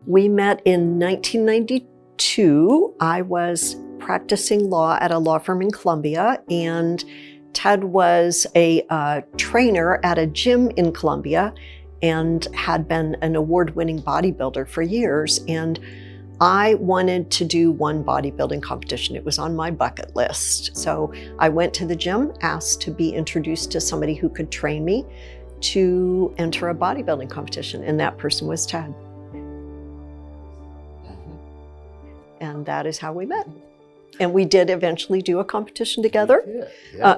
We met in 1992. I was practicing law at a law firm in Columbia, and Ted was a trainer at a gym in Columbia and had been an award-winning bodybuilder for years. And I wanted to do one bodybuilding competition. It was on my bucket list. So I went to the gym, asked to be introduced to somebody who could train me to enter a bodybuilding competition, and that person was Ted. And that is how we met. And we did eventually do a competition together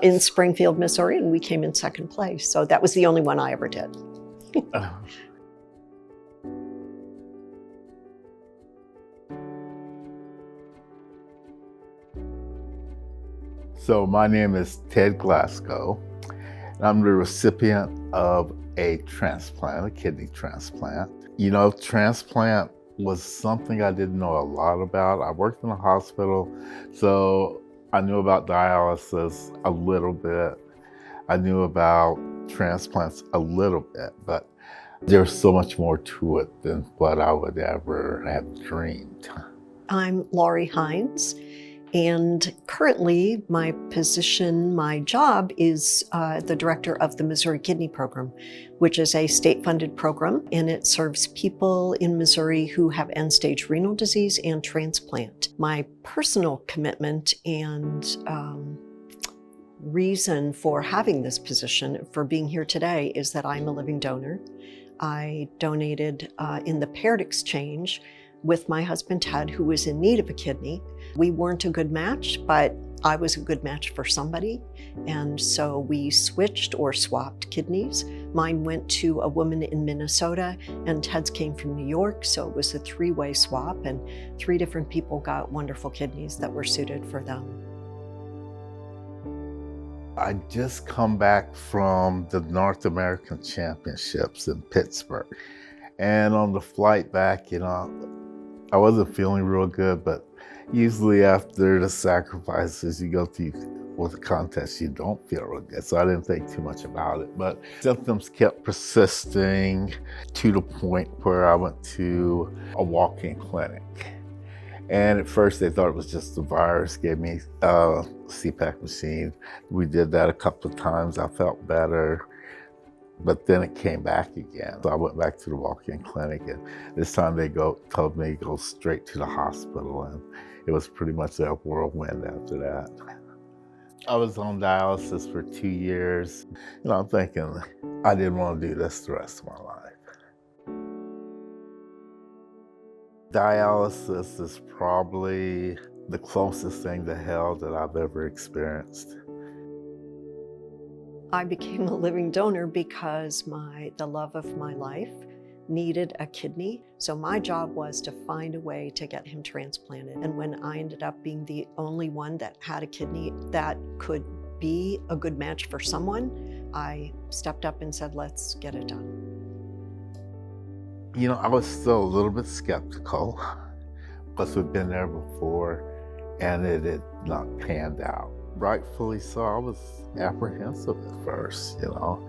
in Springfield, Missouri, and we came in second place. So that was the only one I ever did. So my name is Ted Glasgow, and I'm the recipient of a transplant, a kidney transplant. You know, transplant was something I didn't know a lot about. I worked in a hospital, so I knew about dialysis a little bit. I knew about transplants a little bit, but there's so much more to it than what I would ever have dreamed. I'm Laurie Hines, and currently my position, my job is the director of the Missouri Kidney Program, which is a state-funded program, and it serves people in Missouri who have end-stage renal disease and transplant. My personal commitment and reason for having this position, for being here today, is that I'm a living donor. I donated in the paired exchange with my husband Ted, who was in need of a kidney. We weren't a good match, but I was a good match for somebody. And so we switched or swapped kidneys. Mine went to a woman in Minnesota and Ted's came from New York. So it was a three-way swap, and 3 different people got wonderful kidneys that were suited for them. I just come back from the North American Championships in Pittsburgh. And on the flight back, you know, I wasn't feeling real good, but usually after the sacrifices you go through with a contest, you don't feel real good. So I didn't think too much about it, but symptoms kept persisting to the point where I went to a walk-in clinic. And at first they thought it was just the virus, gave me a CPAP machine. We did that a couple of times, I felt better. But then it came back again. So I went back to the walk-in clinic, and this time they told me to go straight to the hospital, and it was pretty much a whirlwind after that. I was on dialysis for 2 years. You know, I'm thinking I didn't want to do this the rest of my life. Dialysis is probably the closest thing to hell that I've ever experienced. I became a living donor because the love of my life needed a kidney. So my job was to find a way to get him transplanted. And when I ended up being the only one that had a kidney that could be a good match for someone, I stepped up and said, let's get it done. You know, I was still a little bit skeptical because we've been there before and it had not panned out. Rightfully so, I was apprehensive at first, you know.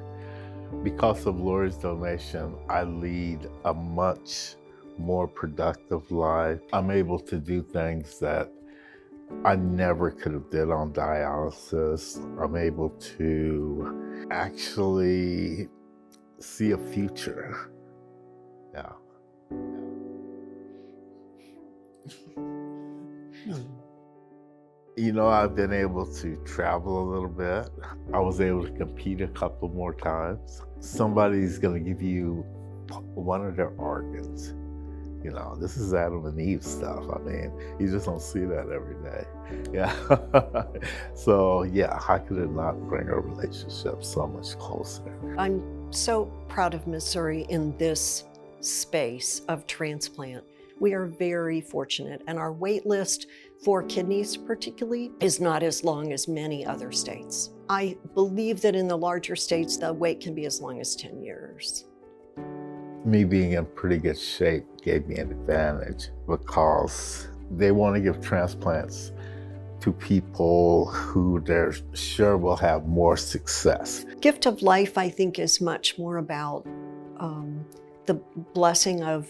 Because of Laurie's donation, I lead a much more productive life. I'm able to do things that I never could have did on dialysis. I'm able to actually see a future. Yeah. You know, I've been able to travel a little bit. I was able to compete a couple more times. Somebody's gonna give you one of their organs. You know, this is Adam and Eve stuff. I mean, you just don't see that every day. Yeah. So yeah, how could it not bring our relationship so much closer? I'm so proud of Missouri in this space of transplant. We are very fortunate, and our wait list for kidneys particularly is not as long as many other states. I believe that in the larger states, the wait can be as long as 10 years. Me being in pretty good shape gave me an advantage because they want to give transplants to people who they're sure will have more success. Gift of life, I think, is much more about the blessing of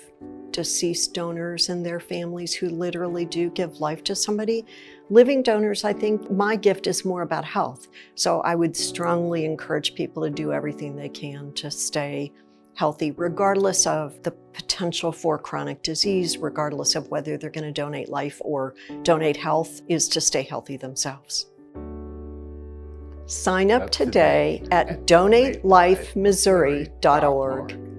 deceased donors and their families who literally do give life to somebody. Living donors, I think my gift is more about health. So I would strongly encourage people to do everything they can to stay healthy, regardless of the potential for chronic disease, regardless of whether they're going to donate life or donate health, is to stay healthy themselves. Sign up today at donatelifemissouri.org.